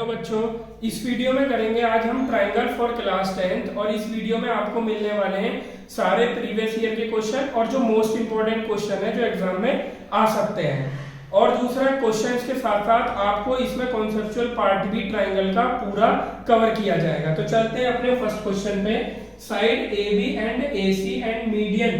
Hello बच्चों, इस video में करेंगे आज हम ट्रायंगल फॉर क्लास 10th और इस वीडियो में आपको मिलने वाले हैं सारे प्रीवियस ईयर के क्वेश्चन और जो मोस्ट इंपोर्टेंट क्वेश्चन है जो एग्जाम में आ सकते हैं। और दूसरा क्वेश्चंस के साथ साथ आपको इसमें कॉन्सेप्चुअल पार्ट भी ट्रायंगल का पूरा कवर किया जाएगा। तो चलते हैं अपने फर्स्ट क्वेश्चन पे। Side AB and AC and median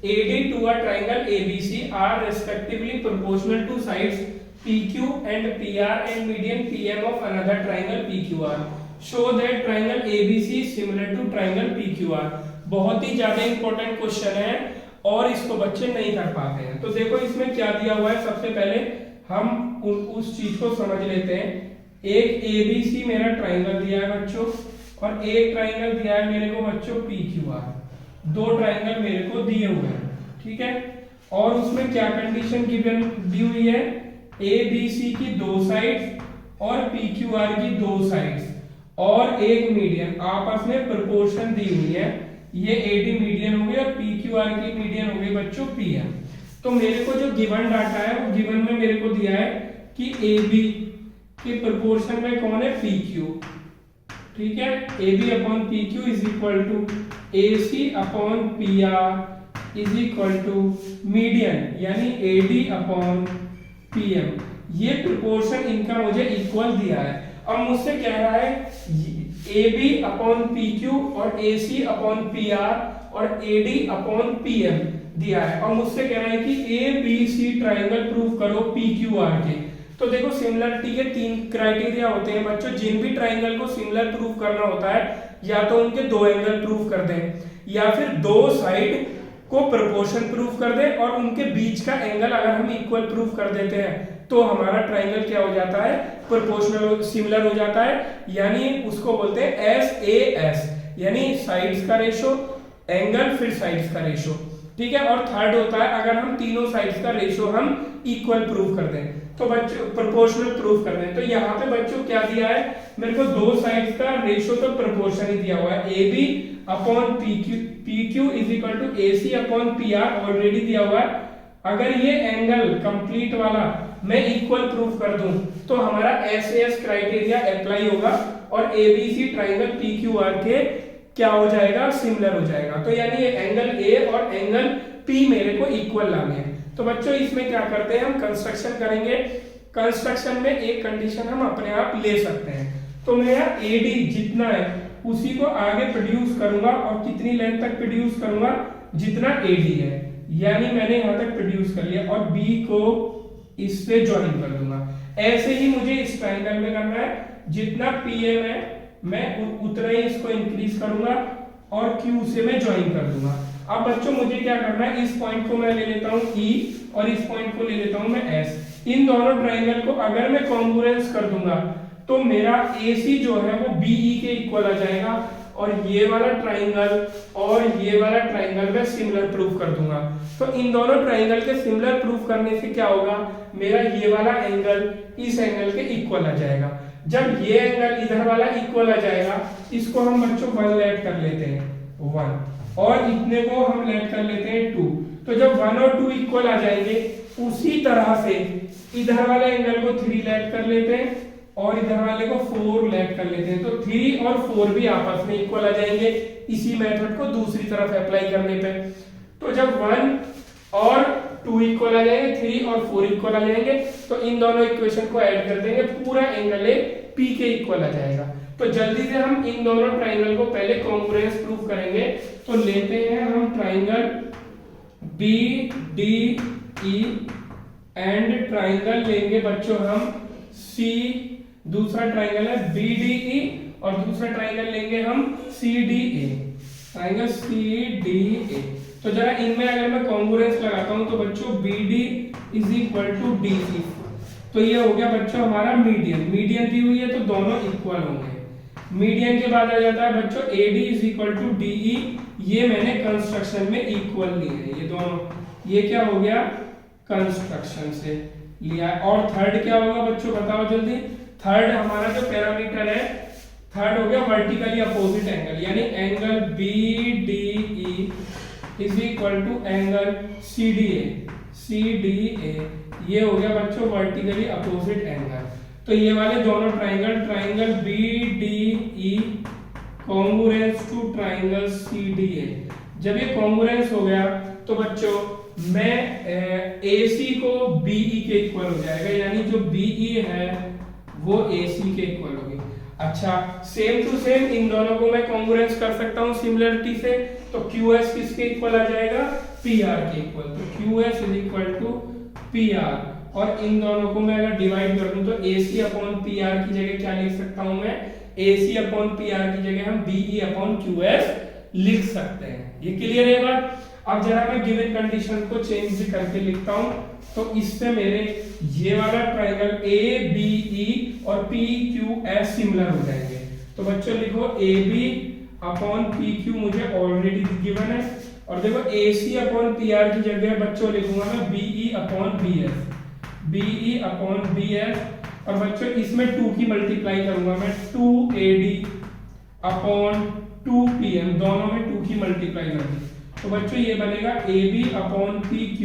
AD to a triangle ABC are respectively proportional to sides PQ and PR and median PM of another triangle PQR. Show that triangle ABC is similar to triangle PQR. बहुत ही ज्यादा important question है और इसको बच्चे नहीं कर पाते हैं। तो देखो इसमें क्या दिया हुआ है, सबसे पहले हम उस चीज को समझ लेते हैं। एक ABC मेरा ट्राइंगल दिया है बच्चों और एक ट्राइंगल दिया है मेरे को बच्चों PQR। दो ट्राइंगल मेरे को दिए हुए हैं, ठीक है। और उसमें क्या कंडीशन गिवन दी हुई है, ABC की दो साइड्स और PQR की दो साइड्स और एक मीडियन आपस में प्रोपोर्शन दी हुई है। ये AD मीडियन हो गया और PQR की मीडियन हो गई बच्चों PM। तो मेरे को जो गिवन डाटा है वो गिवन में मेरे को दिया है कि AB के प्रोपोर्शन में कौन है, PQ, ठीक है। AB upon PQ is equal to AC upon PR is equal to median यानी AD अपॉन PM। ये प्रोपोर्शन इनका मुझे इक्वल दिया है। अब मुझसे कह रहा है AB अपॉन PQ और AC अपॉन PR और AD अपॉन PM दिया है और मुझसे कह रहा है कि ABC ट्राइंगल प्रूव करो PQR के। तो देखो सिमिलरिटी के तीन क्राइटेरिया होते हैं बच्चों। जिन भी ट्राइंगल को सिमिलर प्रूव करना होता है या तो उनके दो एंगल प्रूव कर दें या फिर दो साइड को प्रोपोर्शन प्रूफ कर दे और उनके बीच का एंगल अगर हम इक्वल प्रूफ कर देते हैं तो हमारा ट्राइंगल क्या हो जाता है, प्रोपोर्शनल सिमिलर हो जाता है। यानी उसको बोलते हैं SAS यानी साइड्स का रेशो, एंगल फिर साइड्स का रेशो, ठीक है। और थर्ड होता है अगर हम तीनों साइड्स का रेशो हम इक्वल प्रूफ कर दें तो बच्चों प्रोपोर्शनल प्रूफ कर दें। तो यहाँ पे बच्चों क्या दिया है, मेरे को दो साइड्स का रेशो तो प्रोपोर्शन ही दिया हुआ है। AB upon PQ is equal to AC upon PR already दिया हुआ है। अगर ये एंगल कंप्लीट वाला मैं इक्वल प्रूफ कर दूं तो हमारा SAS क्राइटेरिया अप्लाई होगा और ABC ट्राइंगल PQR के क्या हो जाएगा, सिमिलर हो जाएगा। तो यानी ये एंगल A और एंगल P मेरे को इक्वल लाने हैं। तो बच्चों इसमें क्या करते हैं, हम कंस्ट्रक्शन करेंगे। कंस्ट्रक्शन में एक कंडीशन हम अपने आप ले सकते हैं। तो मैं AD जितना है उसी को आगे प्रोड्यूस करूंगा और कितनी लेंथ तक प्रोड्यूस करूंगा, जितना AD है, यानी मैंने यहां तक प्रोड्यूस कर लिया और B को इससे ज्वाइन कर दूंगा। ऐसे ही मुझे इस ट्रायंगल में करना है, जितना PM है मैं उतना ही इसको इंक्रीज करूंगा और Q से मैं ज्वाइन कर दूंगा। अब बच्चों मुझे क्या करना है, इस पॉइंट को मैं ले लेता हूं E और इस पॉइंट को ले लेता हूं मैं S। इन दोनों ट्रायंगल को अगर मैं कॉन्ग्रुएंस कर दूंगा तो मेरा AC जो है वो BE के इक्वल आ जाएगा और ये वाला ट्रायंगल और ये वाला ट्रायंगल मैं सिमिलर प्रूफ कर दूंगा। तो इन दोनों ट्रायंगल के सिमिलर प्रूफ करने से क्या होगा, मेरा ये वाला एंगल इस एंगल के इक्वल आ जाएगा। जब ये एंगल इधर वाला इक्वल आ जाएगा, इसको हम बच्चों 1 लेट कर लेते हैं 1 और इतने को हम लेट कर लेते हैं 2। तो जब 1 और 2 इक्वल आ जाएंगे उसी तरह से इधर वाले एंगल को 3 लेट कर लेते हैं और इधर वाले को 4 लेट कर लेते हैं। तो 3 और 4 भी आपस में इक्वल आ जाएंगे इसी मेथड को दूसरी तरफ अप्लाई करने पे। तो जब 1 और 2 इक्वल आ जाएंगे, 3 और 4 इक्वल आ जाएंगे, तो इन दोनों इक्वेशन को ऐड कर देंगे, पूरा एंगल P के इक्वल आ जाएगा। तो जल्दी से हम इन दोनों ट्राइंगल को पहले कॉन्ग्रुएंस प्रूफ करेंगे। तो लेते हैं हम ट्राइंगल BDE एंड ट्राइंगल लेंगे बच्चों हम C। दूसरा ट्राइंगल है BDE और दूसरा ट्राइंगल लेंगे हम CDA, ट्राइंगल CDA। तो जरा इनमें अगर मैं कॉन्ग्रुएंस लगाता हूं तो बच्चों BD is equal to DE। तो ये हो गया बच्चों हमारा मीडियन। मीडियन दी हुई है तो दोनों इक्वल होंगे। मीडियन के बाद आ जाता है बच्चों AD is equal to DE। ये मैंने कंस्ट्रक्शन में इक्वल लिए है ये दोनों। ये क्या हो गया, कंस्ट्रक्शन से लिया। और थर्ड क्या होगा बच्चों, बताओ जल्दी। थर्ड हमारा जो पैरामीटर है, थर्ड हो गया वर्टिकली अपोजिट एंगल, यानी angle BDE is equal to angle CDA। ये हो गया बच्चों वर्टिकली अपोजिट एंगल। तो ये वाले दोनों triangle triangle BDE congruence to triangle CDA। जब ये कॉन्ग्रुएंस हो गया तो बच्चों मैं AC को BE के इक्वल हो जाएगा, यानी जो BE है वो AC के इक्वल होगी। अच्छा, सेम टू सेम इन दोनों को मैं कॉन्ग्रुएंस कर सकता हूं सिमिलरिटी से, तो QS किसके इक्वल आ जाएगा? PR के इक्वल। तो QS is equal to PR, और इन दोनों को मैं अगर डिवाइड कर दूं तो AC अपॉन PR की जगह क्या लिख सकता हूं मैं? AC अपॉन PR की जगह हम BE अपॉन QS लिख सकते हैं। ये क्लियर है बात? अब जरा मैं गिवन कंडीशन को चेंज करके लिखता हूं, तो इससे मेरे ये वाला ट्राइंगल ABE और PQS सिमिलर हो जाएंगे। तो बच्चों लिखो AB अपॉन PQ मुझे ऑलरेडी गिवन है, और देखो AC अपॉन PR की जगह बच्चों लिखूंगा मैं BE upon BS, BE upon BS, और बच्चों इसमें 2 की मल्टीप्लाई करूंगा मैं 2AD अपॉन 2PM, दोनों में 2 की मल्टीप्लाई कर दी। तो बच्चों ये बनेगा AB upon PQ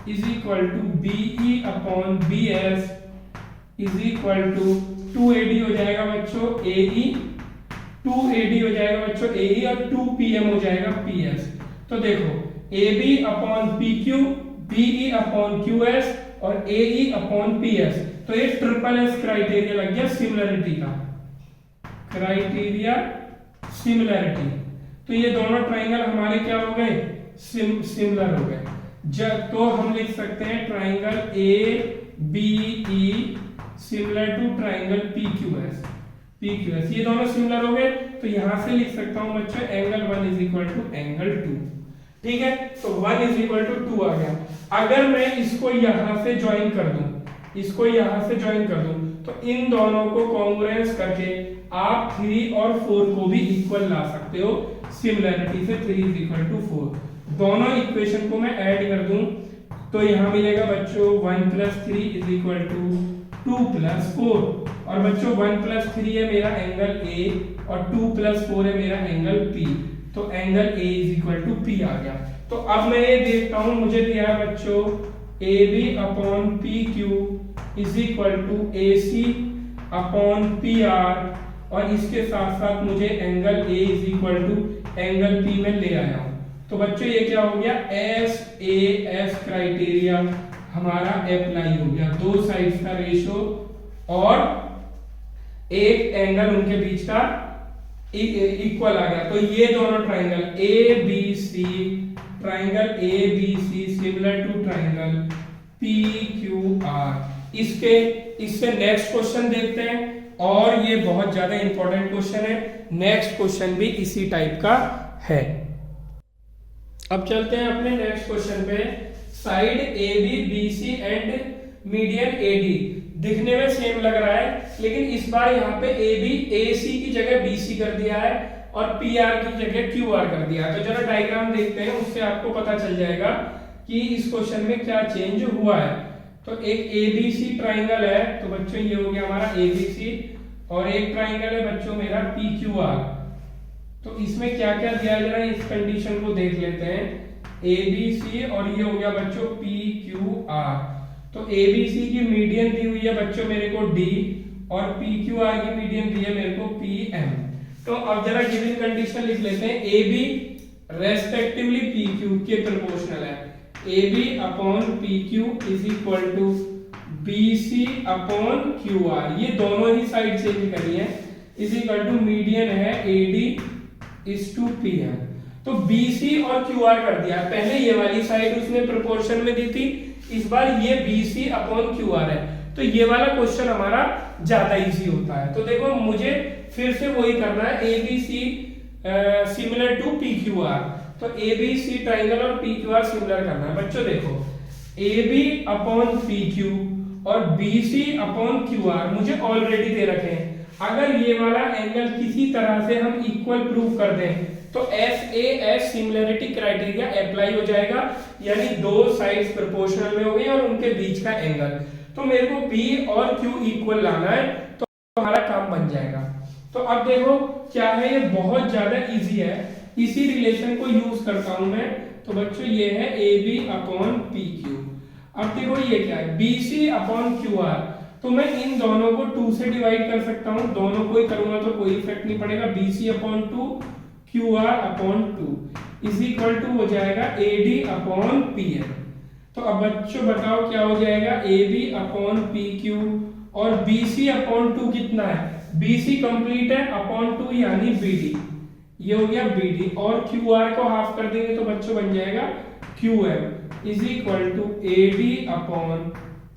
is equal to BE upon BS is equal to 2AD हो जाएगा बच्चों AE, 2AD हो जाएगा बच्चों AE, और 2PM हो जाएगा PS। तो देखो AB upon PQ, BE upon QS और AE अपॉन PS, तो ये ट्रिपल S क्राइटेरिया लग गया सिमिलरिटी का, क्राइटेरिया सिमिलरिटी। तो ये दोनों ट्राइंगल हमारे क्या हो गए? सिमिलर हो गए। जब तो हम लिख सकते हैं triangle ABE similar to triangle PQS, ये दोनों सिमिलर हो गए। तो यहां से लिख सकता हूं बच्चों angle 1 is equal to angle 2। ठीक है, तो 1 इज इक्वल टू 2 आ गया। अगर मैं इसको यहां से ज्वाइन कर दूं, इसको यहां से ज्वाइन कर दूं, तो इन दोनों को कॉन्ग्रुएंस करके आप 3 और 4 को भी इक्वल ला सकते हो सिमिलरिटी से। 3 इज इक्वल टू 4, दोनों इक्वेशन को मैं ऐड कर दूं तो यहां मिलेगा बच्चों 1 plus 3 is equal to 2 plus 4, और बच्चों 1 प्लस 3 है मेरा एंगल A और 2 प्लस 4 है मेरा एंगल P, तो angle A is equal to P आ गया। तो अब मैं ये देखता हूं, मुझे दिया है बच्चों AB upon PQ is equal to AC upon PR, और इसके साथ साथ मुझे angle A is equal to angle P में ले आया हूं। तो बच्चों ये क्या हो गया? SAS क्राइटेरिया हमारा अप्लाई हो गया, दो साइड्स का रेशो और एक एंगल उनके बीच का इक्वल आ गया। तो ये दोनों triangle ABC, triangle ABC similar to triangle PQR। इससे नेक्स्ट क्वेश्चन देखते हैं, और ये बहुत ज्यादा इंपॉर्टेंट क्वेश्चन है। नेक्स्ट क्वेश्चन भी इसी टाइप का है। अब चलते हैं अपने नेक्स्ट क्वेश्चन पे। Side AB BC and median AD दिखने में सेम लग रहा है, लेकिन इस बार यहाँ पे AB AC की जगह BC कर दिया है और PR की जगह QR कर दिया है। तो जरा डायग्राम देखते हैं, उससे आपको पता चल जाएगा कि इस क्वेश्चन में क्या चेंज हुआ है। तो एक ABC ट्राइंगल है, तो बच्चों ये हो गया हमारा ABC, और एक ट्राइंगल है बच्चों मेरा PQR। तो इसमें क्या क्या दिया है, जरा इस कंडीशन को देख लेते हैं। ABC और ये हो गया बच्चों PQR। तो ABC की मीडियन दी हुई है बच्चों मेरे को D, और PQR की मीडियन दी है मेरे को PM। तो अब जरा गिवन कंडीशन लिख लेते हैं। AB रेस्पेक्टिवली PQ के प्रोपोर्शनल है। AB upon PQ is equal to BC upon QR, ये दोनों ही साइड चेंज करी है, इज इक्वल टू मीडियन है AD इज टू PM। तो BC और QR कर दिया। पहले ये वाली साइड उसने प्रोपोर्शन में दी थी, इस बार ये BC अपॉन QR है। तो ये वाला क्वेश्चन हमारा ज्यादा इजी होता है। तो देखो मुझे फिर से वही करना है, ABC सिमिलर टू PQR। तो ABC ट्राइंगल और PQR सिमिलर करना है। बच्चों देखो AB अपॉन PQ और BC अपॉन QR मुझे ऑलरेडी दे रखे हैं। अगर ये वाला एंगल किसी तरह से हम इक्वल प्रूव कर दें तो SAS सिमिलरिटी क्राइटेरिया अप्लाई हो जाएगा, यानी दो साइड्स प्रोपोर्शनल में हो गई और उनके बीच का एंगल। तो मेरे को P और Q इक्वल लाना है, तो हमारा काम बन जाएगा। तो अब देखो क्या है, ये बहुत ज्यादा इजी है, इसी रिलेशन को यूज करता हूं मैं। तो बच्चों ये है AB अपॉन PQ। अब देखो ये क्या है, BC अपॉन QR। तो मैं इन दोनों को 2 से डिवाइड कर सकता हूं, दोनों को ही करूंगा तो कोई इफेक्ट नहीं पड़ेगा। BC upon 2 QR upon 2 is equal to हो जाएगा AD अपॉन PM। तो अब बच्चों बताओ क्या हो जाएगा, AB अपॉन PQ और BC अपॉन 2 कितना है, BC कंप्लीट है अपॉन 2 यानी BD, ये हो गया BD और QR को हाफ कर देंगे तो बच्चों बन जाएगा QM is equal to AD upon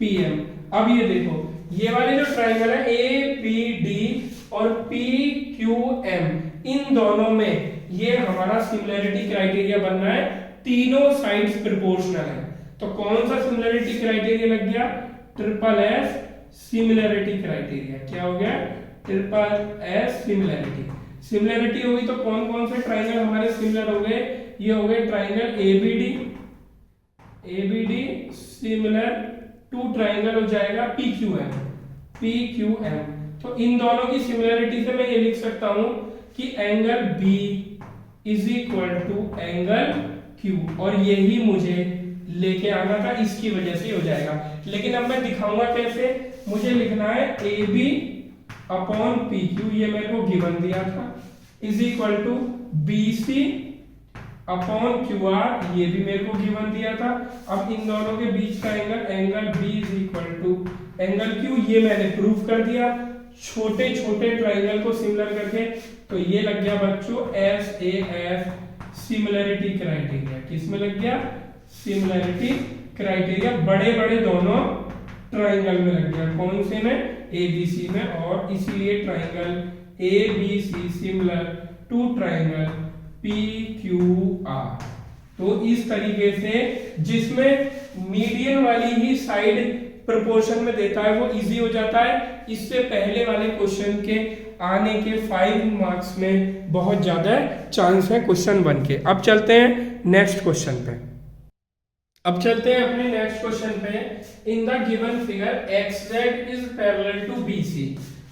PM। अब ये देखो ये वाले जो ट्राइंगल है ABD और PQM, इन दोनों में ये हमारा सिमिलरिटी क्राइटेरिया बन रहा है, तीनों साइड्स प्रोपोर्शनल है। तो कौन सा सिमिलरिटी क्राइटेरिया लग गया, SSS सिमिलरिटी क्राइटेरिया। क्या हो गया, SSS सिमिलरिटी। सिमिलरिटी होगी तो कौन कौन से ट्राइंगल हमारे सिमिलर हो गए, ये हो गए triangle ABD similar to triangle हो जाएगा PQM। तो इन दोनों की सिमिलरिटी से मैं ये लिख सकता हूं कि angle B is equal to angle Q, और यही मुझे लेके आना था, इसकी वजह से हो जाएगा। लेकिन अब मैं दिखाऊंगा कैसे, मुझे लिखना है AB अपॉन PQ, ये मेरे को गिवन दिया था, is equal to BC upon QR, ये भी मेरे को गिवन दिया था। अब इन दोनों के बीच का angle B is equal to angle Q, ये मैंने प्रूफ कर दिया छोटे छोटे ट्राइंगल को सिमिलर करके। तो ये लग गया बच्चों SAS सिमिलरिटी क्राइटेरिया। किसमें लग गया, सिमिलरिटी क्राइटेरिया, बड़े बड़े दोनों ट्राइंगल में लग गया। कौन से में, ABC में, और इसीलिए triangle ABC similar to triangle PQR। तो इस तरीके से जिसमें मीडियन वाली ही साइड प्रोपोर्शन में देता है वो इजी हो जाता है। इससे पहले वाले क्वेश्चन के आने के 5 मार्क्स में बहुत ज्यादा चांस है क्वेश्चन 1 के। अब चलते हैं नेक्स्ट क्वेश्चन पे। अब चलते हैं अपने नेक्स्ट क्वेश्चन पे। In the given figure XZ is parallel to BC।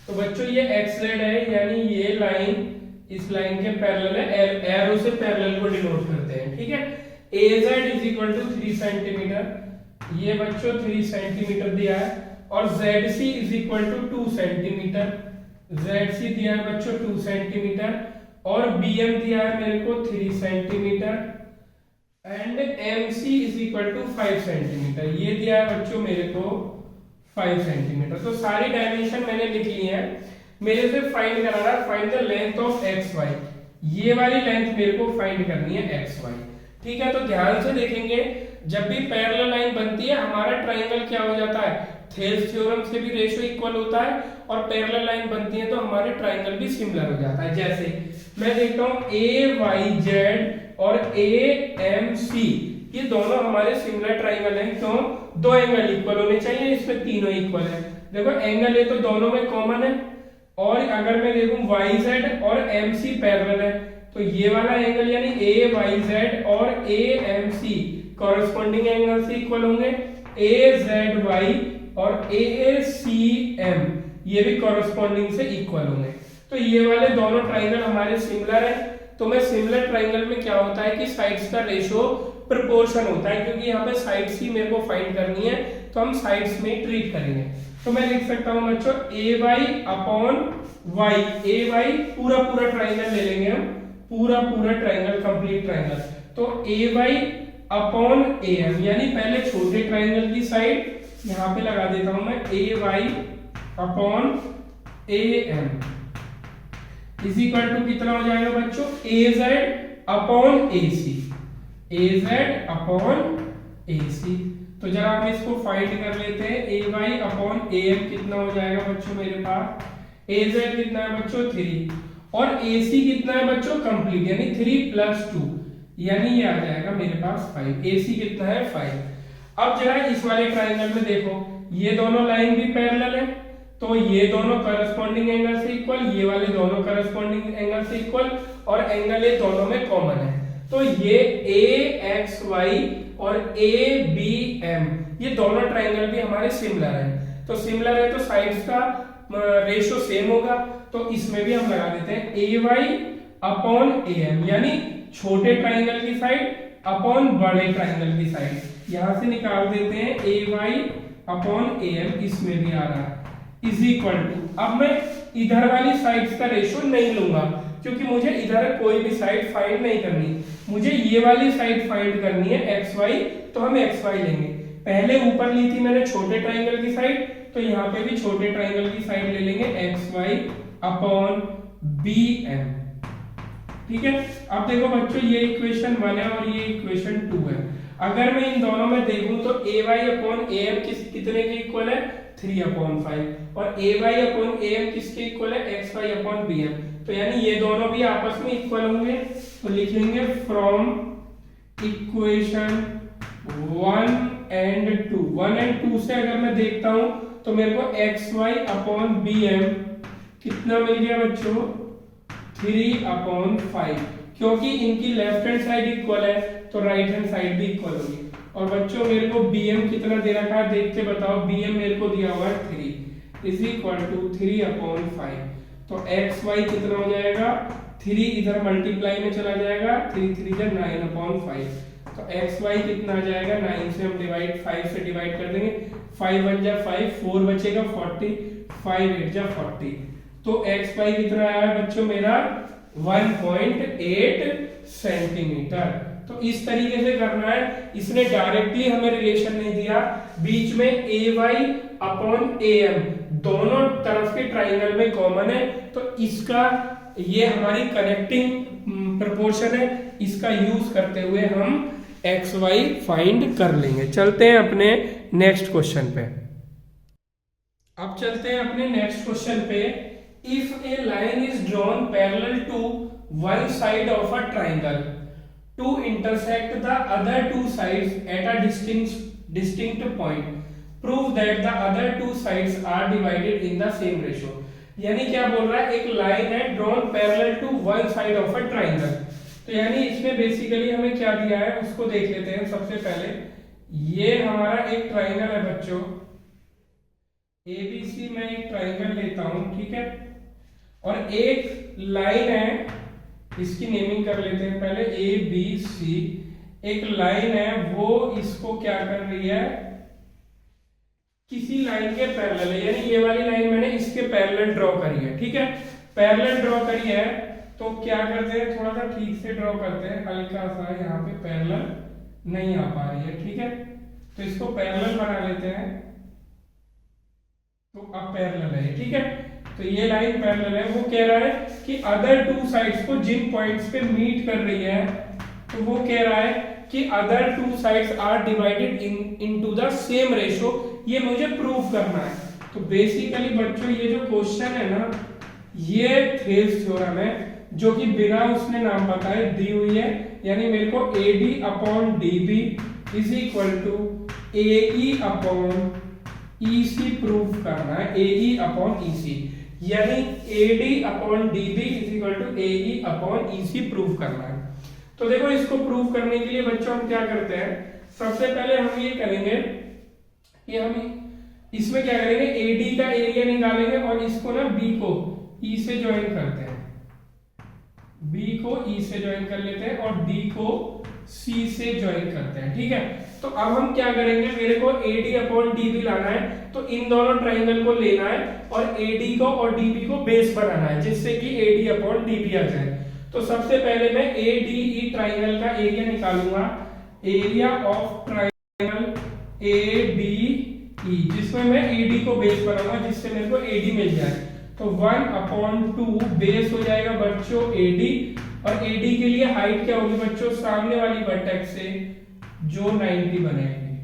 तो बच्चों ये XZ है, यानी ये लाइन इस लाइन के पैरेलल है, एरो से पैरेलल को डिनोट करते हैं, ठीक है। AZ is equal to 3 centimetre, ये बच्चों 3 सेंटीमीटर दिया है, और ZC is equal to 2 centimetre, ZC दिया है बच्चों 2 सेंटीमीटर, और BM दिया है मेरे को 3 centimetre, and MC is equal to 5 centimetre, ये दिया है बच्चों मेरे को 5 सेंटीमीटर। तो सारी डायमेंशन मैंने लिख ली है। मेरे से फाइंड कराना है, find the length of XY, ये वाली लेंथ मेरे को फाइंड करनी है XY, ठीक है। तो ध्यान से देखेंगे, जब भी पैरेलल लाइन बनती है हमारा ट्राइंगल क्या हो जाता है, थेल्स थ्योरम से भी रेशियो इक्वल होता है, और पैरेलल लाइन बनती है तो हमारे ट्राइंगल भी सिमिलर हो जाता है। जैसे मैं देखता हूं AYZ और AMC, ये दोनों हमारे सिमिलर ट्राइंगल हैं। क्यों, दो एंगल इक्वल होने चाहिए, इसमें तीनों इक्वल है। देखो एंगल ए तो दोनों में कॉमन है, और अगर मैं देखूं YZ और MC पैरेलल है तो ये वाला एंगल यानी AYZ और AMC कॉरेस्पॉन्डिंग एंगल से इक्वल होंगे, AZY और ACM ये भी कॉरेस्पॉन्डिंग से इक्वल होंगे। तो ये वाले दोनों ट्राइंगल हमारे सिमिलर है। तो मैं सिमिलर ट्राइंगल में क्या होता है कि साइड्स का रेशियो प्रोपोर्शन होता है, क्योंकि यहाँ पे साइड्स ही मेरे को फाइंड करनी है तो हम साइड्स में ट्रीट करेंगे। तो मैं लिख सकता हूं बच्चों AY अपॉन Y, AY पूरा ट्राइंगल ले लेंगे हम, पूरा ट्राइंगल, कंप्लीट ट्राइंगल। तो AY अपॉन AM, यानी पहले छोटे ट्राइंगल की साइड यहां पे लगा देता हूं मैं, AY upon AM is equal to कितना हो जाएगा बच्चों, AZ upon AC, AZ upon AC। तो जरा हम इसको फाइंड कर लेते हैं। AY अपॉन AM कितना हो जाएगा बच्चों मेरे पास, AZ कितना है बच्चों 3, और AC कितना है बच्चों कंप्लीट, यानी 3 + 2, यानी ये आ जाएगा मेरे पास 5। AC कितना है 5। अब जरा इस वाले ट्राइंगल में देखो, ये दोनों लाइन भी पैरेलल है, तो ये दोनों करस्पॉन्डिंग एंगल से इक्वल, ये वाले दोनों करस्पॉन्डिंग एंगल से इक्वल, और एंगल ए दोनों में कॉमन है। तो ये AXY और ABM ये दोनों ट्राइंगल भी हमारे सिमिलर हैं। तो सिमिलर है तो साइड्स का रेशियो सेम होगा, तो इसमें भी हम लगा देते हैं AY अपॉन AM, यानी छोटे ट्राइंगल की साइड अपॉन बड़े ट्राइंगल की साइड। यहां से निकाल देते हैं AY अपॉन AM इसमें भी आ रहा है इज इक्वल टू, अब मैं इधर वाली साइड्स का रेशियो नहीं लूंगा क्योंकि मुझे इधर कोई भी साइड फाइंड नहीं करनी, मुझे ये वाली साइड फाइंड करनी है XY, तो हम XY लेंगे। पहले ऊपर ली थी मैंने छोटे ट्राइंगल की साइड, तो यहाँ पे भी छोटे ट्राइंगल की साइड ले लेंगे XY अपॉन BM। ठीक है, अब देखो बच्चों ये इक्वेशन 1 है और ये इक्वेशन 2 है। अगर मैं इन दोनों में देखूं तो AY अपॉन AM कितने के इक्वल है 3/5 और AY अपॉन AM किसके इक्वल है XY अपॉन BM, तो यानी ये दोनों भी आपस में इक्वल होंगे। तो लिख लेंगे फ्रॉम इक्वेशन 1 एंड 2, 1 एंड 2 से अगर मैं देखता हूं तो मेरे को XY अपॉन BM कितना मिल गया बच्चों 3/5, क्योंकि इनकी लेफ्ट हैंड साइड इक्वल है तो राइट हैंड साइड भी इक्वल होगी। और बच्चों मेरे को BM कितना दे रखा है देख के बताओ, BM मेरे को दिया हुआ है 3 इज इक्वल टू 3/5, तो XY कितना हो जाएगा 3 इधर मल्टीप्लाई में चला जाएगा, 3 3 जा 9/5, तो XY कितना आ जाएगा 9 से हम डिवाइड 5 से डिवाइड कर देंगे, 5 1 जा 5, 4 बचेगा 40, 5 8 जा 40, तो XY कितना आया है बच्चों मेरा 1.8 सेंटीमीटर। तो इस तरीके से करना है, इसने डायरेक्टली हमें रिलेशन नहीं दिया, बीच में AY अपॉन AM दोनों तरफ के ट्राइंगल में कॉमन है, तो इसका ये हमारी कनेक्टिंग प्रोपोर्शन है, इसका यूज करते हुए हम XY फाइंड कर लेंगे। चलते हैं अपने नेक्स्ट क्वेश्चन पे। अब चलते हैं अपने नेक्स्ट क्वेश्चन पे। If a line is drawn parallel to one side of a triangle to intersect the other two sides at a distinct point, prove that the other two sides are divided in the same ratio। यानी क्या बोल रहा है, एक line है drawn parallel to one side of a triangle, तो यानी इसमें बेसिकली हमें क्या दिया है उसको देख लेते हैं। सबसे पहले ये हमारा एक ट्राइंगल है बच्चों ABC, मैं एक ट्राइंगल लेता हूं, ठीक है, और एक लाइन है, इसकी नेमिंग कर लेते हैं पहले ABC, एक लाइन है वो इसको क्या कर रही है किसी लाइन के पैरेलल है, यानी ये वाली लाइन मैंने इसके पैरेलल ड्रॉ करी है, ठीक है, पैरेलल ड्रॉ करी है, तो क्या करते हैं थोड़ा सा ठीक से ड्रॉ करते हैं, हल्का सा यहाँ पे पैरेलल नहीं आ पा रही है, ठीक है, तो इसको पैरेलल बना लेते हैं, तो अब पैरेलल है, ठीक है, तो ये लाइन पैरेलल है। वो कह रहा है कि अदर टू साइड्स को जिन पॉइंट्स पे मीट कर रही है, तो वो कह रहा है कि other two sides are divided into the same ratio, ये मुझे प्रूफ करना है। तो बेसिकली बच्चों ये जो क्वेश्चन है ना, ये थेल्स थ्योरम है, जो कि बिना उसने नाम बताए दी हुई है, यानी मेरे को AD upon DB is equal to AE upon EC proof करना है, AE अपॉन EC, यानी AD upon DB is equal to AE upon EC proof करना है। तो देखो इसको प्रूफ करने के लिए बच्चों हम क्या करते हैं, सबसे पहले हम ये करेंगे कि हम इसमें क्या करेंगे AD का एरिया निकालेंगे और इसको ना B को E से ज्वाइन करते हैं, B को E से ज्वाइन कर लेते हैं और D को C से ज्वाइन करते हैं, ठीक है। तो अब हम क्या करेंगे, मेरे को AD अपॉन DB लाना है, तो इन दोनों ट्राइंगल को लेना है और AD को और DB को बेस बनाना है, जिससे कि AD अपॉन DB आ जाए। तो सबसे पहले मैं ADE ट्राइंगल का एरिया निकालूंगा, एरिया ऑफ ट्राइंगल ADE, जिसमें मैं AD को बेस बनाऊंगा, जिससे मेरे को AD मिल जाए। तो 1/2 बेस हो जाएगा बच्चों AD, और AD के लिए हाइट क्या होगी बच्चों, सामने वाली वर्टेक्स से जो 90 बनाएगी।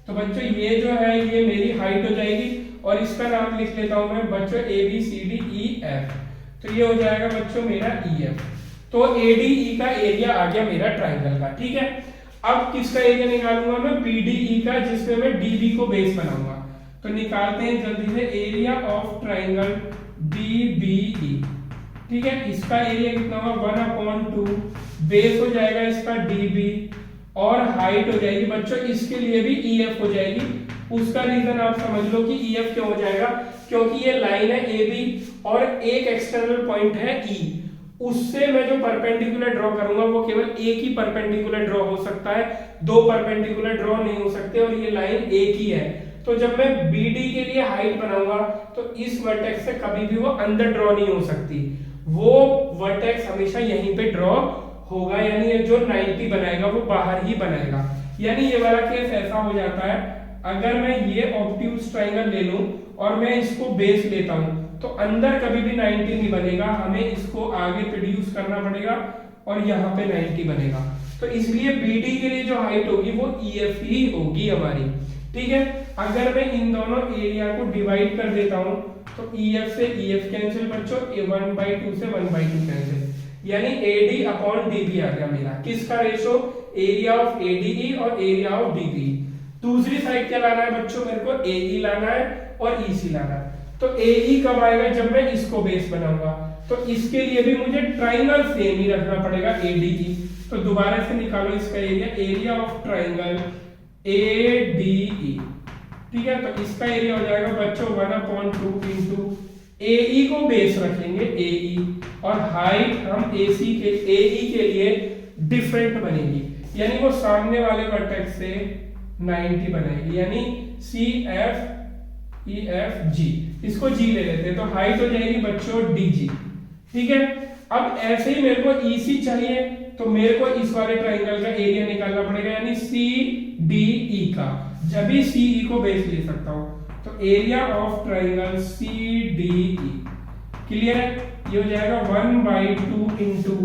तो बच्चों ये जो है ये मेरी हाइट हो जाएगी, और इसका नाम लिख लेता हूं मैं बच्चों ABCDEF, तो ये हो जाएगा बच्चों मेरा EF। तो ADE का एरिया आ गया मेरा ट्राइंगल का, ठीक है। अब किसका एरिया निकालूंगा मैं, BDE का, जिसमें मैं DB को बेस बनाऊंगा। तो निकालते हैं जल्दी से, एरिया ऑफ ट्राइंगल DBE, ठीक है, इसका एरिया कितना होगा 1/2, बेस हो जाएगा इसका DB, और हाइट हो जाएगी बच्चों इसके लिए भी EF हो जाएगी। उसका रीजन आप समझ लो कि EF क्यों हो जाएगा, क्योंकि ये लाइन है AB और एक एक्सटर्नल पॉइंट है E, उससे मैं जो परपेंडिकुलर ड्रॉ करूंगा वो केवल एक ही परपेंडिकुलर ड्रॉ हो सकता है, दो परपेंडिकुलर ड्रॉ नहीं हो सकते, और ये लाइन एक ही है। तो जब मैं BD के लिए हाइट बनाऊंगा तो इस वर्टेक्स से कभी भी वो अंदर ड्रॉ नहीं हो सकती, वो वर्टेक्स हमेशा यहीं पे ड्रॉ होगा, यानी ये जो 90 बनाएगा वो बाहर ही बनाएगा। यानी ये वाला केस ऐसा हो जाता है, अगर मैं ये ऑब्ट्यूज ट्राइंगल ले लूं और मैं इसको बेस लेता हूं तो अंदर कभी भी 90 नहीं बनेगा, हमें इसको आगे प्रोड्यूस करना पड़ेगा और यहाँ पे 90 बनेगा। तो इसलिए BD के लिए जो हाइट होगी वो EF ही होगी हमारी, ठीक है। अगर मैं इन दोनों एरिया को डिवाइड कर देता हूं तो EF से EF कैंसिल बच्चों, 1/2 से 1/2 कैंसिल, यानी AD अपॉन DB आ गया मेरा। किसका रेशो? एरिया ऑफ ADE और एरिया ऑफ DBE। दूसरी साइड क्या लाना है बच्चों? मेरे को AE लाना है और EC लाना है। तो AE कब आएगा? जब मैं इसको बेस बनाऊंगा। तो इसके लिए भी मुझे ट्राइंगल सेम ही रखना पड़ेगा, ADE। तो दोबारा से निकालो इसका area, area of triangle ADE, ठीक है। तो इसका एरिया हो जाएगा बच्चों 1/2 इंटू AE को बेस रखेंगे AE, और हाइट हम AE के लिए डिफरेंट बनेगी, यानी वो सामने वाले वर्टेक्स से 90 बनेगी, यानी CFEFG, इसको G ले लेते हैं। तो हाइट हो जाएगी बच्चों DG, ठीक है। अब ऐसे ही मेरे को EC चाहिए, तो मेरे को इस वाले ट्राइंगल का एरिया निकालना पड़ेगा, यानी CDE का। जब भी CE को बेस ले सकता हूं, तो area of triangle CDE, clear है? ये हो जाएगा 1/2 इंटू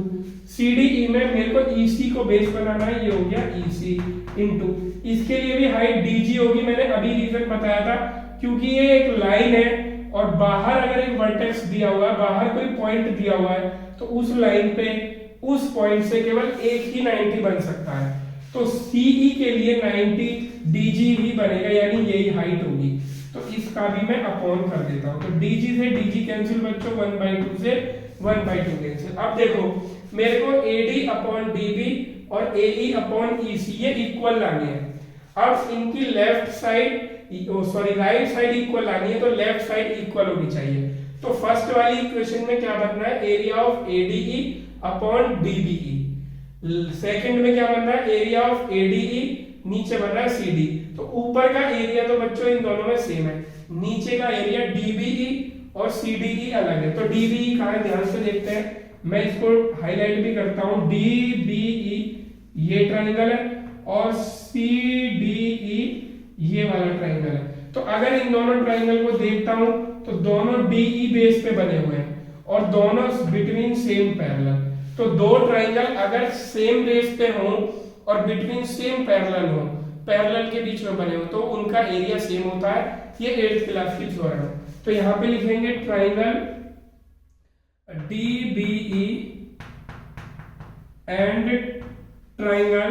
CDE में मेरे को EC को बेस बनाना है, ये हो गया EC इंटू इसके लिए भी हाइट DG होगी। मैंने अभी रीजन बताया था, क्योंकि ये एक लाइन है और बाहर अगर एक वर्टेक्स दिया हुआ है, बाहर कोई पॉइंट दिया हुआ है, तो उस लाइन पे उस पॉइंट से केवल एक ही 90 बन सकता है। तो CE के लिए 90 DG ही बनेगा, यानी यही हाइट होगी। तो इसका भी मैं अपॉन कर देता हूं। तो DG से DG कैंसिल बच्चों, 1/2 से 1/2 कैंसिल। अब देखो मेरे को AD अपॉन DB और AE अपॉन EC ये इक्वल लानी है। अब इनकी left side right side equal लानी है, तो लेफ्ट साइड इक्वल होनी चाहिए। तो फर्स्ट वाली इक्वेशन में क्या बनना है? Area of ADE upon DBE। Second में क्या बनना है? एरिया ऑफ ADE, नीचे बन रहा है CD। तो ऊपर का एरिया तो बच्चों इन दोनों में सेम है, नीचे का एरिया DBE और CDE अलग है। तो DBE कहां है? ध्यान से देखते हैं, मैं इसको हाईलाइट भी करता हूं। DBE ये ट्राइंगल है और CDE ये वाला ट्राइंगल है। तो अगर इन दोनों ट्राइंगल को देखता हूं तो दोनों DE बेस पे बने हुए हैं और दोनों बिटवीन सेम पैरेलल। तो दो ट्राइंगल अगर सेम बेस पे हों और बिटवीन सेम पैरेलल हो, पैरेलल के बीच में बने हो, तो उनका एरिया सेम होता है। ये 8th क्लास की थ्योरम है। तो यहां पे लिखेंगे triangle DBE and triangle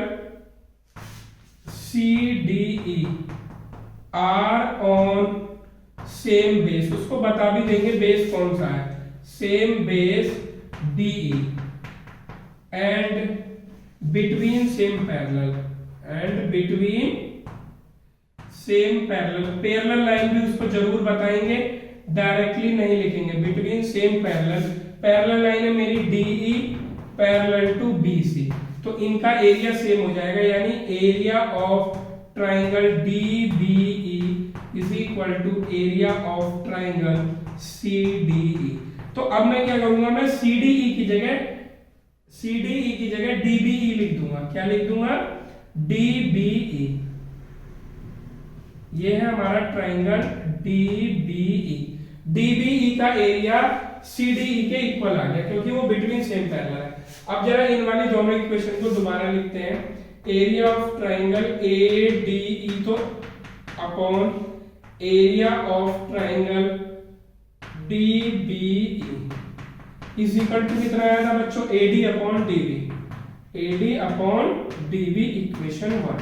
CDE are on same base. उसको बता भी देंगे बेस कौन सा है, same base DE and between same parallel, and between same parallel. Parallel line भी उसको जरूर बताएंगे, डायरेक्टली नहीं लिखेंगे। Between same parallel, parallel line है मेरी DE पैरेलल टू BC, तो इनका एरिया सेम हो जाएगा, यानी area of triangle DBE is equal to area of triangle CDE। तो अब मैं क्या करूंगा? मैं CDE की जगह DBE लिख दूंगा। क्या लिख दूंगा? DBE। ये है हमारा ट्राइंगल DBE। DBE का एरिया CDE के इक्वल आ गया, क्योंकि वो बिटवीन सेम पैरेलल है। अब जरा इन वाली दोनों इक्वेशन को दोबारा लिखते हैं। एरिया ऑफ ट्राइंगल ADE तो upon area of triangle DBE is equal to कितना आया था बच्चों? AD upon DB, AD upon DB equation 1,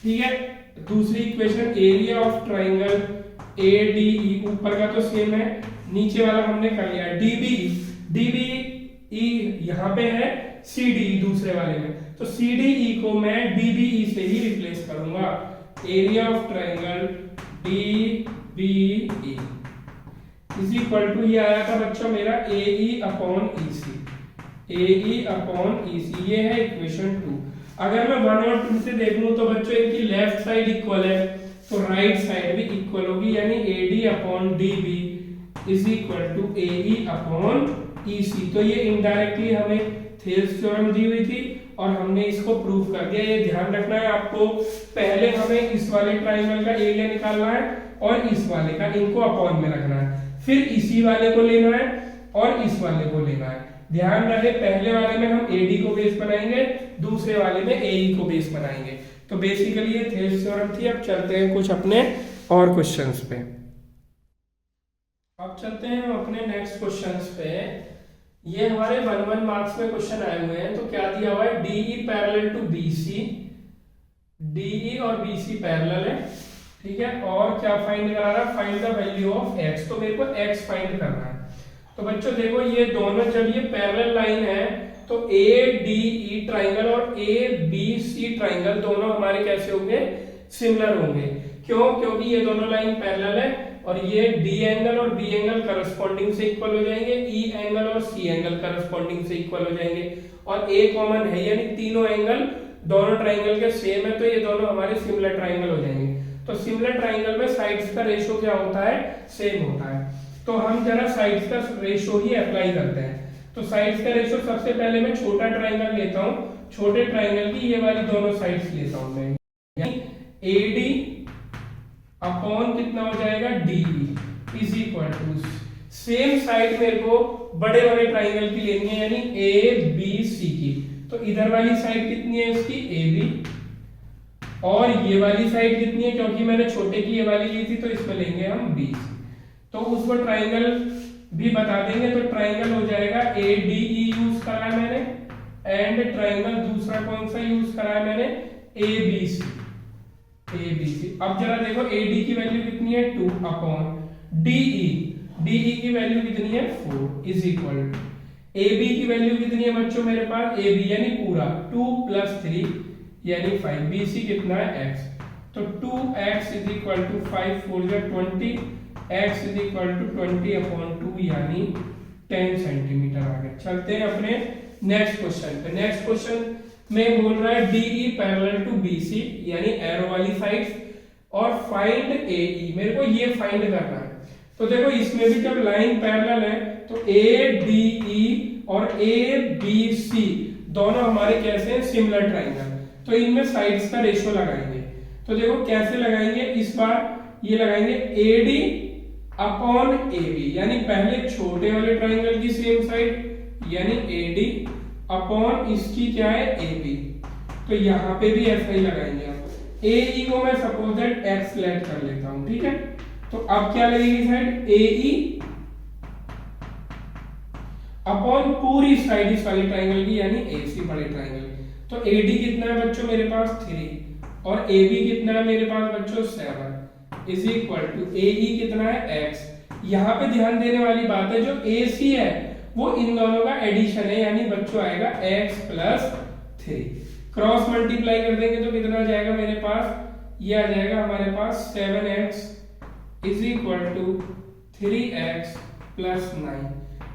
ठीक है। दूसरी equation area of triangle ADE, ऊपर का तो सेम है, नीचे वाला हमने कर लिया DBE यहां पे है, CDE दूसरे वाले में, तो CDE को मैं DBE से ही रिप्लेस करूंगा। Area of triangle DBE is equal to, ये आया था बच्चों मेरा AE upon EC, AE upon EC, ये है इक्वेशन 2। अगर मैं 1 और 2 से देख लूं तो बच्चों इनकी लेफ्ट साइड इक्वल है, तो राइट साइड भी इक्वल होगी, यानी AD upon DB is equal to AE upon EC। तो ये इनडायरेक्टली हमें थेल्स थ्योरम दी हुई थी और हमने इसको प्रूव कर दिया। ये ध्यान रखना है आपको, पहले हमें इस वाले ट्राइंगल का एरिया निकालना है और इस वाले का, इनको अपॉन में रखना है, फिर इसी वाले को लेना है और इस वाले को लेना है। ध्यान रहे पहले वाले में हम AD को बेस बनाएंगे, दूसरे वाले में AE को बेस बनाएंगे। तो बेसिकली ये थेल्स थ्योरम थी। अब चलते हैं कुछ अपने और क्वेश्चंस पे। अब चलते हैं हम अपने नेक्स्ट क्वेश्चंस पे। ये हमारे 1 मार्क्स में क्वेश्चन आए हुए हैं। तो क्या दिया हुआ है, DE parallel to BC, DE और BC पैरेलल है, ठीक है। और क्या फाइंड करा रहा है, find the value of x। तो मेरे को x फाइंड करना है। तो बच्चों देखो ये दोनों, जब ये पैरेलल लाइन है तो ADE ट्राइंगल और ABC ट्राइंगल दोनों हमारे कैसे होंगे, सिमिलर होंगे। क्यों, क्योंकि ये दोनों लाइन पैरेलल है और ये D एंगल और B एंगल करस्पॉन्डिंग से इक्वल हो जाएंगे, E एंगल और C एंगल करस्पॉन्डिंग से इक्वल हो जाएंगे और A कॉमन है, यानी तीनों एंगल दोनों ट्राइंगल के सेम है, तो ये दोनों हमारे सिमिलर ट्राइंगल हो जाएंगे। तो सिमिलर ट्राइंगल में साइड्स का रेशियो क्या होता है, सेम होता है। तो हम जरा साइड्स का रेशियो ही अप्लाई करते हैं। तो साइड्स का रेशियो सबसे पहले मैं छोटा ट्राइंगल लेता हूं, छोटे ट्राइंगल की ये वाली दोनों साइड्स लेता हूं मैं, यानी AD अपॉन कितना हो जाएगा, DE is equal to same side मेरे को बड़े बड़े ट्राइंगल की लेनी है, यानी ABC की। तो इधर वाली साइड कितनी है इसकी, AB, और ये वाली साइड कितनी है, क्योंकि मैंने छोटे की ये वाली ली थी तो इसमें लेंगे हम BC। तो उसको ट्राइंगल भी बता देंगे। तो ट्राइंगल हो जाएगा ADE यूज करा है मैंने, एंड ट्राइंगल दूसरा कौन सा यूज करा है मैंने, ABC। अब जरा देखो AD की वैल्यू कितनी है, 2 अपॉन DE की वैल्यू कितनी है, 4 इज इक्वल टू AB की वैल्यू कितनी है बच्चों मेरे पास, AB यानी पूरा 2 + 3 यानी 5, BC कितना है, x। तो 2x इज इक्वल टू 5 4 जा 20, x is equal to 20 upon 2 यानी 10 सेंटीमीटर आ गया। चलते हैं अपने नेक्स्ट क्वेश्चन पे। नेक्स्ट क्वेश्चन में बोल रहा है DE पैरेलल टू BC, यानी एरो वाली साइड्स, और फाइंड AE। मेरे को ये फाइंड करना है। तो देखो इसमें भी जब लाइन पैरेलल है तो ADE और ABC दोनों हमारे कैसे हैं, सिमिलर ट्राइंगल। तो इनमें साइड्स का रेशियो लगाएंगे। तो देखो कैसे लगाएंगे, इस बार ये लगाएंगे AD अपॉन AB, यानी पहले छोटे वाले ट्राइंगल की सेम साइड यानी AD अपॉन इसकी क्या है, AB। तो यहां पे भी ऐसा ही लगाएंगे आप। AE को मैं सपोज दैट x लेट कर लेता हूं, ठीक है। तो अब क्या लगेगी साइड, AE अपॉन पूरी साइड इस वाली ट्राइंगल की यानी AC बड़े ट्राइंगल। तो AD कितना है बच्चों मेरे पास, 3, और AB कितना है मेरे पास बच्चों, 7 इज इक्वल टू AE कितना है, x। यहां पे ध्यान देने वाली बात है, जो AC है वो इन दोनों का एडिशन है, यानी बच्चों आएगा x + 3। क्रॉस मल्टीप्लाई कर देंगे तो कितना आ जाएगा मेरे पास, ये आ जाएगा हमारे पास 7x is equal to 3x + 9।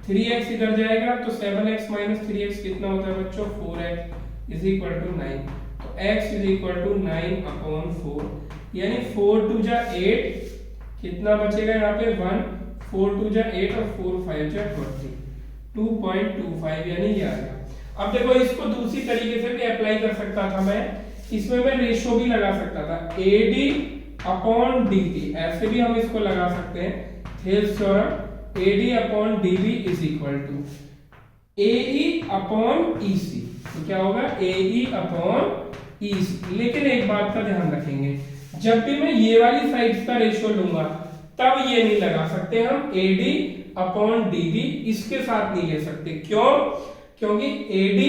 3x इधर जाएगा तो 7x - 3x कितना होता है बच्चों, 4x इज इक्वल टू 9। तो x is equal to 9 upon 4, यानी 4 2 जा 8, कितना बचेगा यहाँ पे 1, 4 2 जा 8 और 4 5 जा 20, 2.25 यानी ये आ गया। अब देखो इसको दूसरी तरीके से भी अप्लाई कर सकता था मैं, इसमें मैं रेशियो भी लगा सकता था, AD अपॉन DE, ऐसे भी हम इसको लगा सकते हैं। Thales theorem, AD upon DB is equal to AE upon EC। तो क्या होगा, AE अपॉन EC। लेकिन एक बात का ध्यान रखेंगे, जब भी मैं ये वाली साइड्स का रेशियो लूंगा तब ये नहीं लगा सकते हम AD अपॉन DB, इसके साथ नहीं ले सकते। क्यों, क्योंकि AD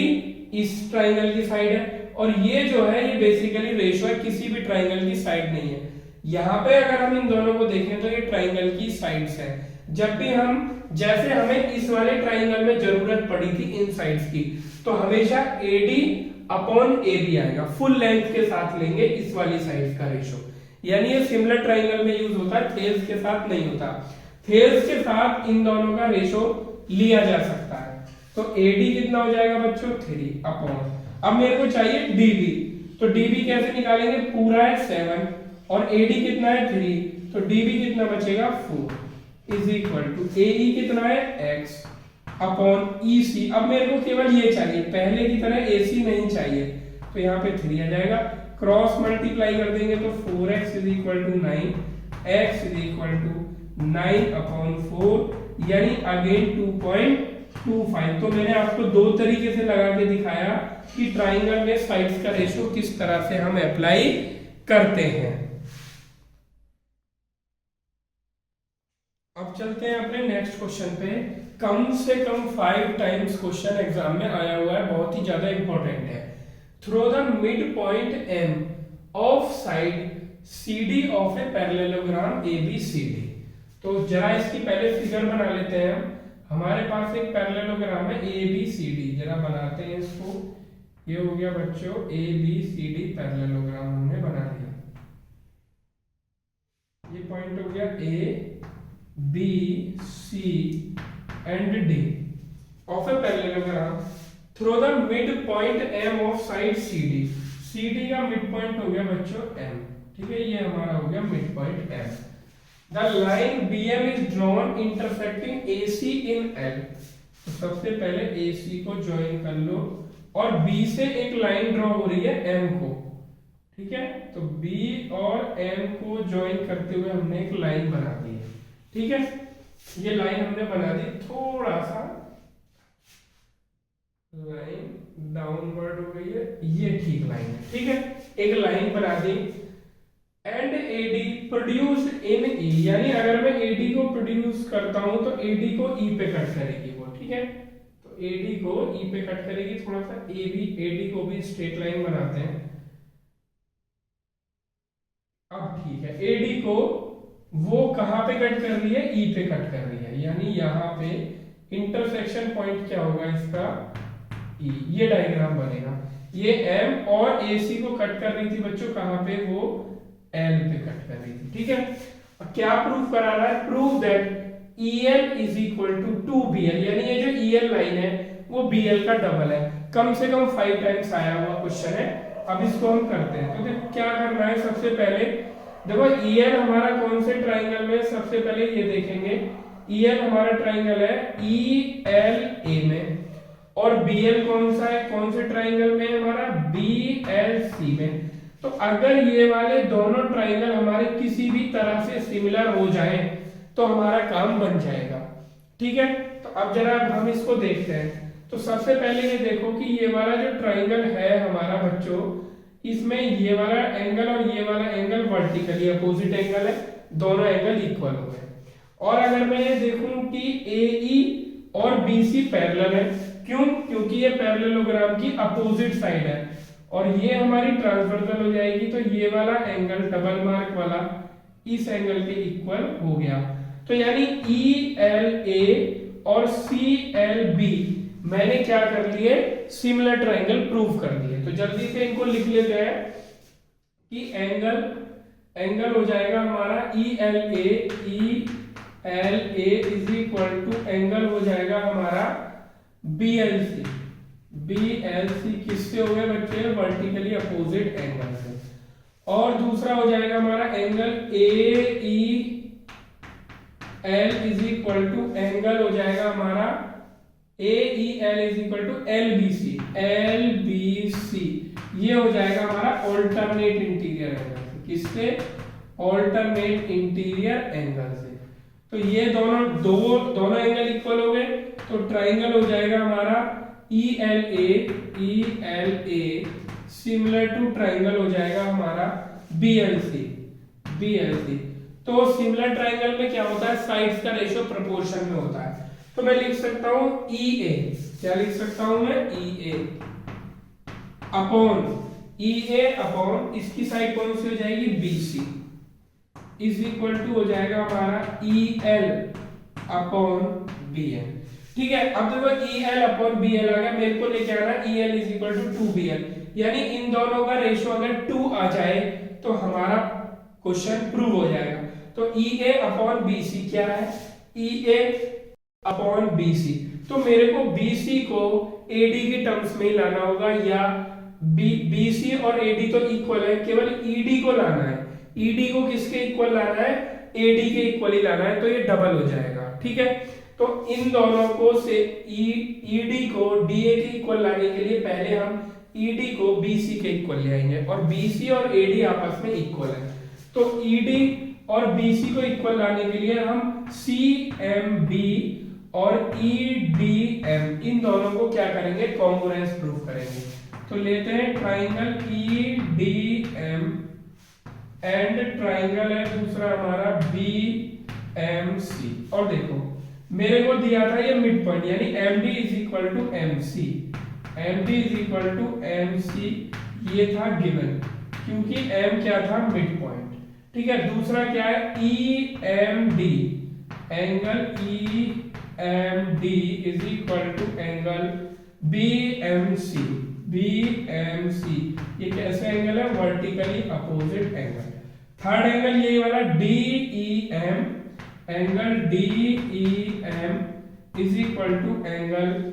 इस ट्राइंगल की साइड है और ये जो है ये बेसिकली रेशियो है, किसी भी ट्राइंगल की साइड नहीं है। यहाँ पे अगर हम इन दोनों को देखें तो ये ट्राइंगल की साइड्स है। जब भी हम, जैसे हमें इस वाले ट्राइंगल में जरूरत पड़ी थी इन साइड्स की, तो हमेशा AD अपॉन AB आएगा, फुल लेंथ के साथ लेंगे इस वाली साइड का रेशियो। यानी ये सिमिलर ट्राइंगल में यूज होता है, थेल्स के साथ नहीं होता। थेल्स के साथ इन दोनों का रेशियो लिया जा सकता है। तो AD कितना हो जाएगा बच्चों, 3 अपॉन, अब मेरे को चाहिए DB। तो DB कैसे निकालेंगे, पूरा है 7 और AD कितना है 3, तो DB कितना बचेगा 4 इज इक्वल टू AE कितना है x अपॉन EC। अब मेरे को केवल ये चाहिए, पहले की तरह AC नहीं चाहिए, तो यहाँ पे 3 आ जाएगा, क्रॉस मल्टीप्लाई कर देंगे तो 4x is equal to 9, x is equal to 9 upon 4 यानी अगेन 2.25। तो मैंने आपको दो तरीके से लगा के दिखाया कि ट्राइंगल में साइड्स का रेशियो किस तरह से हम अप्लाई करते हैं। अब चलते हैं अपने नेक्स्ट क्वेश्चन पे। कम से कम 5 टाइम्स क्वेश्चन एग्जाम में आया हुआ है, बहुत ही ज्यादा इंपॉर्टेंट है। Through the mid point M of side CD of a parallelogram ABCD। तो जरा इसकी पहले फिगर बना लेते हैं हम। हमारे पास एक पैरेललोग्राम है ABCD, जरा बनाते हैं इसको। ये हो गया बच्चों ABCD पैरेललोग्राम हमने बना लिया। ये पॉइंट हो गया A B C and D of a parallelogram through the midpoint M of side CD। CD का midpoint हो गया बच्चों M, ठीक है, ये हमारा हो गया midpoint M। The line BM is drawn intersecting AC in L। तो सबसे पहले AC को ज्वाइन कर लो और B से एक लाइन ड्रॉ हो रही है M को, ठीक है। तो B और M को ज्वाइन करते हुए हमने एक लाइन बना दी है, ठीक है। ये लाइन हमने बना दी, थोड़ा सा लाइन डाउनवर्ड हो गई है, ये ठीक लाइन है, ठीक है। एक लाइन बना दी। And AD produced in E, यानी अगर मैं AD को प्रोड्यूस करता हूं तो AD को E पे कट करेगी वो, ठीक है। तो AD को E पे कट करेगी। थोड़ा सा AD को भी स्ट्रेट लाइन बनाते हैं। अब ठीक है, AD को वो कहां पे कट कर रही है, E पे कट कर रही है, यानी यहाँ पे इंटरसेक्शन पॉइंट क्या होगा इसका E। ये डायग्राम बनेगा। ये M और AC को कट कर रही थी बच्चों, कहां पे, वो L पे कट कर रही थी, ठीक है। अब क्या प्रूफ करा रहा है, prove that EL is equal to 2BL, यानी ये जो EL लाइन है वो BL का डबल है। कम से कम 5 टाइम्स आया हुआ क्वेश्चन है। अब इसको हम करते हैं। तो देखो क्या करना है, सबसे पहले देखो EL हमारा कौन से ट्राइंगल में, सबसे पहले ये देखेंगे EL हमारा ट्राइंगल है ELA में, और BL कौन सा है, कौन से ट्राइंगल में हमारा, BLC में। तो अगर ये वाले दोनों ट्राइंगल हमारे किसी भी तरह से सिमिलर हो जाए तो हमारा काम बन जाएगा, ठीक है। तो अब जरा हम इसको देखते हैं। तो सबसे पहले ये देखो कि ये वाला जो ट्राइंगल है हमारा बच्चों, इसमें ये वाला एंगल और ये वाला एंगल वर्टिकली अपोजिट एंगल है, दोनों एंगल इक्वल हो गए। और अगर मैं ये देखूं कि AE और BC पैरेलल है, क्यों, क्योंकि ये पैरेललोग्राम की अपोजिट साइड है, और ये हमारी ट्रांसवर्सल हो जाएगी, तो ये वाला एंगल डबल मार्क वाला इस एंगल के इक्वल हो गया। तो यानी ELA और CLB मैंने क्या कर लिए, सिमिलर ट्राइंगल प्रूव कर दिए। तो जल्दी से इनको लिख लेते हैं कि एंगल हो जाएगा हमारा ELA is equal to angle हो जाएगा हमारा BLC किससे हो गए बच्चे, वर्टिकली अपोजिट एंगल से। और दूसरा हो जाएगा हमारा angle AEL is equal to angle हो जाएगा हमारा AEL is equal to LBC ये हो जाएगा हमारा ऑल्टरनेट इंटीरियर एंगल से। किससे, ऑल्टरनेट इंटीरियर एंगल से। तो ये दोनों एंगल इक्वल हो गए, तो ट्राइंगल हो जाएगा हमारा ELA सिमिलर टू ट्राइंगल हो जाएगा हमारा BLC। तो सिमिलर ट्राइंगल में क्या होता है, साइड्स का रेशियो प्रोपोर्शन में होता है। तो मैं लिख सकता हूं EA, क्या लिख सकता हूं मैं, EA अपॉन इसकी साइड कौन सी हो जाएगी, BC इज इक्वल टू हो जाएगा हमारा EL अपॉन BL, ठीक है। अब देखो EL अपॉन BL आ गया, मेरे को लेके आना EL is equal to 2BL, यानी इन दोनों का रेशियो अगर 2 आ जाए तो हमारा क्वेश्चन प्रूव हो जाएगा। तो EA अपॉन BC क्या है, EA अपॉन BC। तो मेरे को BC को AD के टर्म्स में ही लाना होगा, या BC और AD तो इक्वल है, केवल ED को लाना है। ईडी को किसके इक्वल लाना है, एडी के इक्वल ही लाना है, तो ये डबल हो जाएगा। ठीक है, तो इन दोनों को से ईडी को डीए के इक्वल लाने के लिए पहले हम ईडी को बीसी के इक्वल ले आएंगे, और बीसी और एडी आपस में इक्वल है, तो ईडी और बीसी को इक्वल लाने के लिए हम सीएमबी और ईडीएम इन दोनों को क्या करेंगे, कॉन्ग्रुएंस प्रूव करेंगे। तो लेते हैं ट्राइंगल ईडीएम एंड ट्राइंगल है दूसरा हमारा बीएमसी, और देखो मेरे को दिया था ये मिड पॉइंट यानी MD is equal to MC, MD is equal to MC ये था गिवन, क्योंकि एम क्या था, मिड पॉइंट। ठीक है, दूसरा क्या है, EMD, angle EMD is equal to angle BMC, BMC ये कैसे एंगल है, vertically opposite angle. Third angle यही वाला DEM, angle DEM is equal to angle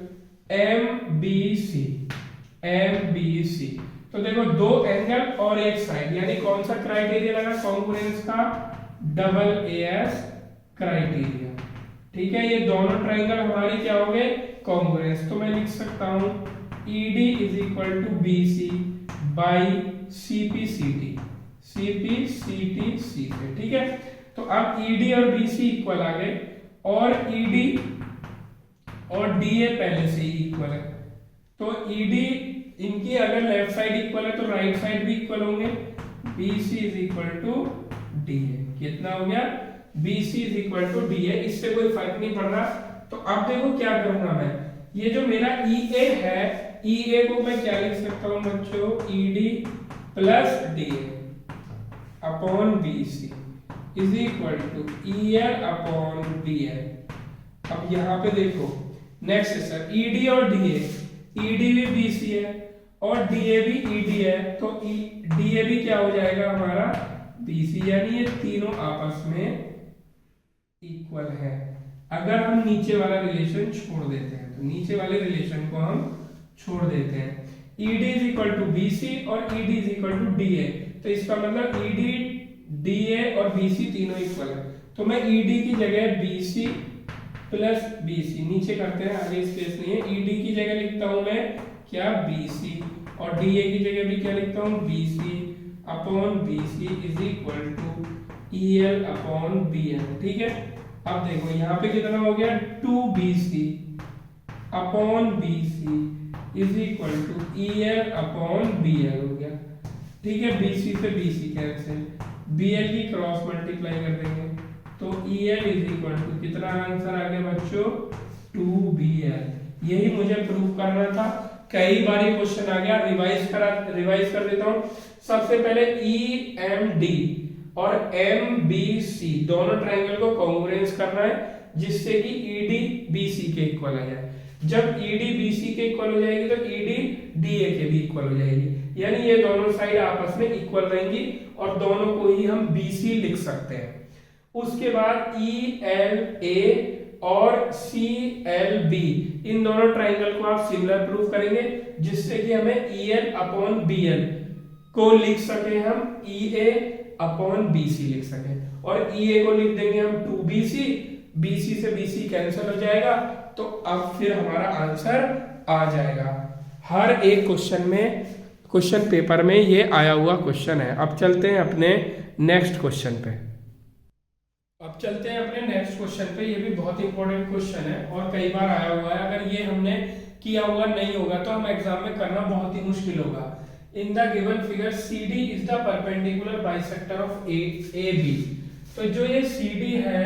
MBC, MBC. तो देखो दो एंगल और एक साइड, यानी कौन सा क्राइटेरिया लगा कॉन्ग्रुएंस का, डबल एएस क्राइटेरिया। ठीक है, ये दोनों ट्राइंगल हमारी क्या हो गए, कॉन्ग्रुएंस। तो मैं लिख सकता हूं ED is equal to BC by CPCT, CPCT से। ठीक है, तो अब ED और BC इक्वल आ गए, और ED और DA पहले से ही इक्वल है, तो ED इनकी अगर लेफ्ट साइड इक्वल है तो राइट साइड भी इक्वल होंगे, BC is equal to DA। कितना हो गया, BC is equal to DA, इससे कोई फर्क नहीं पड़ रहा। तो अब देखो क्या करूंगा मैं, ये जो मेरा EA है, EA को मैं क्या लिख सकता हूं बच्चों, ED plus DA upon BC is equal to EL upon DL। अब यहाँ पे देखो नेक्स्ट है सर, ED और DA, ED भी BC है और DA भी ED है, तो DA भी क्या हो जाएगा हमारा BC, यानी ये तीनों आपस में इक्वल है। अगर हम नीचे वाला रिलेशन छोड़ देते हैं, तो नीचे वाले रिलेशन को हम छोड़ देते हैं, ED is equal to BC और ED is equal to DA, तो इसका मतलब ED, DA और BC तीनों इक्वल है। तो मैं ED की जगह BC प्लस BC, नीचे करते हैं आगे स्पेस नहीं है, ED की जगह लिखता हूं मैं क्या, BC, और DA की जगह भी क्या लिखता हूं, BC upon BC is equal to EL upon BL। ठीक है, अब देखो यहाँ पे कितना हो गया, 2BC upon BC is equal to EL upon BL हो गया। ठीक है, BC से BC कैंसिल, BL की क्रॉस मल्टीप्लाई कर देंगे, तो EL इज इक्वल टू कितना आंसर आ गया बच्चों, 2BL। यही मुझे प्रूव करना था, कई बार ये क्वेश्चन आ गया, रिवाइज कर देता हूं। सबसे पहले EMD और MBC दोनों ट्रायंगल को कॉन्ग्रुएंस करना है, जिससे कि ED BC के इक्वल आ जाए। जब ED BC के इक्वल हो जाएगी तो ED DA के भी इक्वल हो जाएगी, यानी ये दोनों साइड आपस में इक्वल रहेंगी और दोनों को ही हम BC लिख सकते हैं। उसके बाद ELA और CLB इन दोनों ट्राइंगल को आप सिमिलर प्रूव करेंगे, जिससे कि हमें EL अपॉन BL को लिख सके हम EA अपॉन BC लिख सके, और EA को लिख देंगे हम 2BC, BC से BC कैंसिल हो जाएगा, तो अब फिर हमारा आंसर आ जाएगा। हर एक क्वेश्चन में, क्वेश्चन पेपर में ये आया हुआ क्वेश्चन है। अब चलते हैं अपने नेक्स्ट क्वेश्चन पे। अब चलते हैं अपने नेक्स्ट क्वेश्चन पे, ये भी बहुत इंपॉर्टेंट क्वेश्चन है और कई बार आया हुआ है। अगर ये हमने किया हुआ नहीं होगा तो हम एग्जाम में करना बहुत ही मुश्किल होगा। इन the given figure CD is the perpendicular bisector of AB। तो जो ये CD है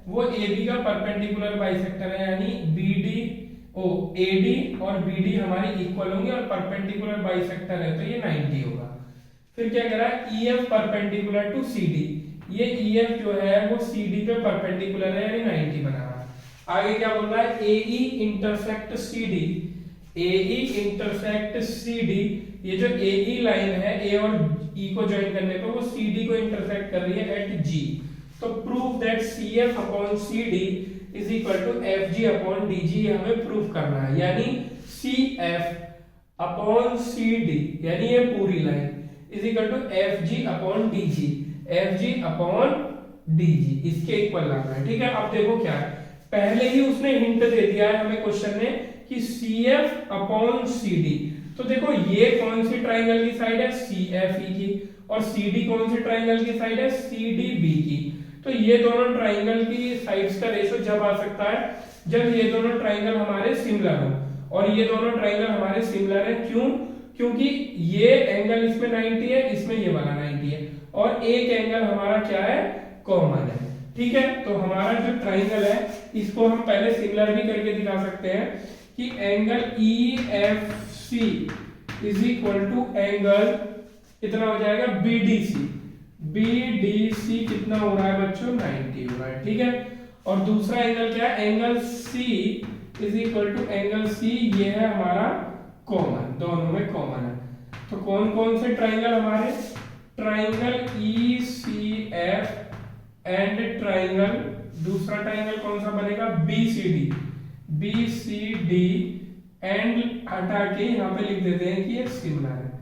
वो AB का परपेंडिकुलर बाइसेक्टर है, यानी AD और BD हमारी इक्वल होंगे और परपेंडिकुलर बाइसेक्टर है, तो ये 90 होगा। फिर क्या कह रहा है, EF परपेंडिकुलर टू CD, ये EF जो है वो CD पे परपेंडिकुलर है, यानी 90 बना रहा है। आगे क्या बोल रहा है, AE intersect CD, AE intersect CD, ये जो AE लाइन है A और E को ज्वाइन करने पे वो CD को इंटरसेक्ट कर रही है एट G। तो prove that CF upon CD is equal to FG upon DG, हमें प्रूव करना है, यानी CF अपॉन CD यानी ये पूरी line is equal to FG upon DG, F G upon D G, इसके इक्वल लाना है। ठीक है, अब देखो क्या है, पहले ही उसने हिंट दे दिया है हमें क्वेश्चन ने कि C F upon C D. तो देखो ये कौन सी ट्राइंगल की साइड है, सी एफ ई की, और सी डी कौन सी ट्राइंगल की साइड है, सी डी बी की। तो ये दोनों ट्राइंगल की साइड्स का रेशो जब आ सकता है जब ये दोनों ट्राइंगल हमारे सिमिलर हो, और ये दोनों ट्राइंगल हमारे सिमिलर है क्यों, क्योंकि ये एंगल इसमें 90 है, इसमें ये वाला 90 है, और एक एंगल हमारा क्या है, कॉमन है। ठीक है, तो हमारा जो ट्राइंगल है इसको हम पहले सिमिलर भी करके दिखा सकते हैं कि angle E F C is equal to angle कितना हो जाएगा, B D C. B D C कितना हो रहा है बच्चों, 90 हो रहा है। ठीक है, और दूसरा एंगल क्या है, angle C is equal to angle C, ये है हमारा कॉमन, दोनों में कॉमन है। तो कौन कौन से ट्राइंगल हमारे, triangle E C F and triangle, दूसरा ट्राइंगल कौन सा बनेगा, B C D, B C D and हटा के यहाँ पे लिख देते हैं कि ये सिमिलर है।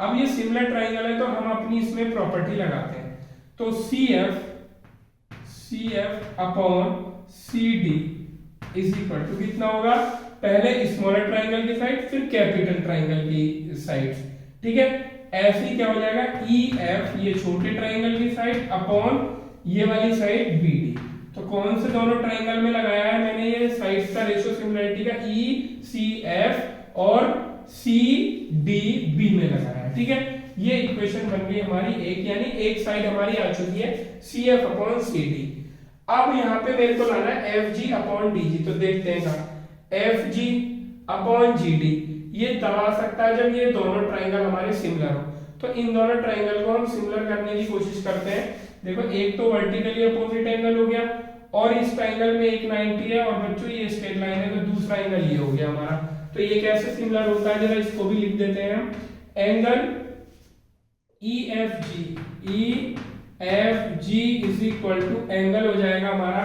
अब ये सिमिलर ट्राइंगल है तो हम अपनी इसमें प्रॉपर्टी लगाते हैं। तो C F upon C D is equal to कितना होगा, पहले स्मॉलर ट्राइंगल की साइड फिर कैपिटल ट्राइंगल की साइड। ठीक है, ऐसे क्या हो जाएगा, ई एफ ये छोटे ट्राइंगल की साइड अपॉन ये वाली साइड बी डी। तो कौन से दोनों ट्राइंगल में लगाया है मैंने, ये साइड्स का रेशियो सिमिलरिटी का ई सी एफ और सी डी बी में लगाया है। ठीक है, ये इक्वेशन बन गई हमारी एक, यानी एक साइड हमारी आ चुकी है C F upon C D. अब यहाँ पे मेरे को लाना है F G upon D G. तो देखते हैं F G upon G D, ये तब आ सकता है जब ये दोनों ट्राइंगल हमारे सिमिलर हो। तो इन दोनों ट्राइंगल को हम सिमिलर करने की कोशिश करते हैं। देखो एक तो वर्टिकली अपोजिट एंगल हो गया, और इस ट्राइंगल में एक 90 है, और बच्चों ये स्ट्रेट लाइन है, तो दूसरा एंगल ये हो गया हमारा। तो ये कैसे सिमिलर होता है, जरा इसको भी लिख देते हैं हम। Angle E F G is equal to angle हो जाएगा हमारा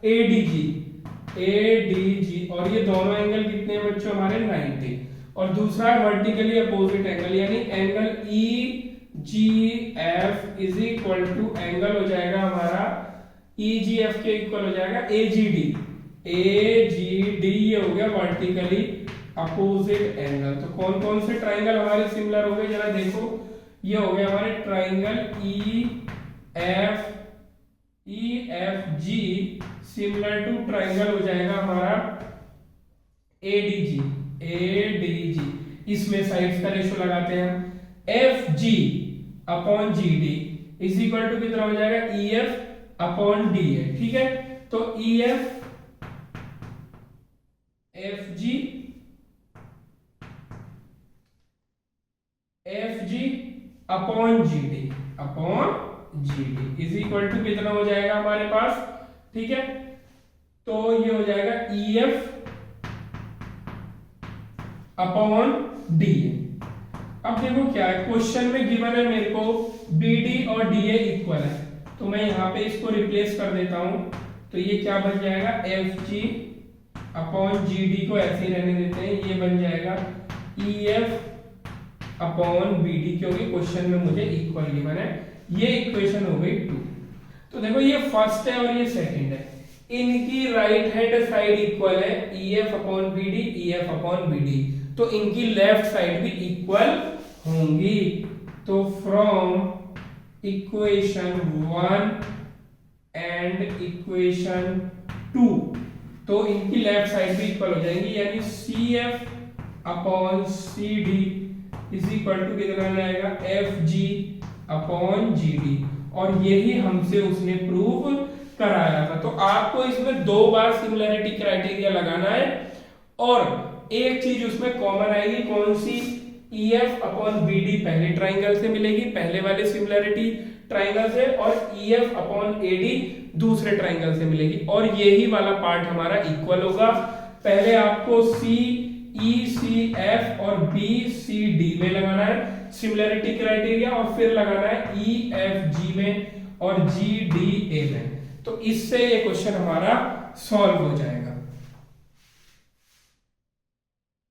ए डी जी, और ये दोनों एंगल कितने हैं बच्चों हमारे, 90। और दूसरा वर्टिकली अपोजिट एंगल, यानी angle E G F is equal to angle हो जाएगा हमारा ई जी एफ के इक्वल हो जाएगा ए जी डी, ये हो गया वर्टिकली अपोजिट एंगल। तो कौन कौन से ट्राइंगल हमारे सिमिलर हो गए, जरा देखो। ये हो गया हमारे triangle E F G similar to triangle हो जाएगा हमारा ए डी जी। इसमें साइड्स का रेशो लगाते हैं हम। F G upon G D is equal to कितना हो जाएगा, ई एफ अपॉन डी है। ठीक है, तो E F G upon G D is equal to कितना हो जाएगा हमारे पास। ठीक है, तो ये हो जाएगा E F upon D A. अब देखो क्या है, क्वेश्चन में गिवन है मेरे को बी डी और डी ए इक्वल है, तो मैं यहाँ पे इसको रिप्लेस कर देता हूं। तो ये क्या बन जाएगा, F G upon G D को ऐसे ही रहने देते हैं, ये बन जाएगा E F upon B D, क्योंकि क्वेश्चन में मुझे इक्वल गिवन है। ये इक्वेशन हो गई 2। तो देखो ये फर्स्ट है और ये सेकंड है, इनकी राइट हैंड साइड इक्वल है, E F upon B D, E F upon B D, तो इनकी लेफ्ट साइड भी इक्वल होंगी। तो फ्रॉम इक्वेशन 1 एंड इक्वेशन 2, तो इनकी लेफ्ट साइड भी इक्वल हो जाएंगी, यानी C F upon C D is equal to कितना जाएगा, F G upon G D. और यही हमसे उसने प्रूव कराया था। तो आपको इसमें 2 बार सिमिलरिटी क्राइटेरिया लगाना है, और एक चीज उसमें कॉमन आएगी, कौन सी, E F upon B D पहले ट्राइंगल से मिलेगी, पहले वाले सिमिलरिटी ट्राइंगल से, और E F upon A D दूसरे ट्राइंगल से मिलेगी, और यही वाला पार्ट हमारा इक्वल होगा। पहले आपको सी ई सी एफ और बी सी डी में लगाना है सिमिलरिटी क्राइटेरिया, और फिर लगाना है ई एफ जी में और जी डी ए में। तो इससे ये क्वेश्चन हमारा सॉल्व हो जाएगा।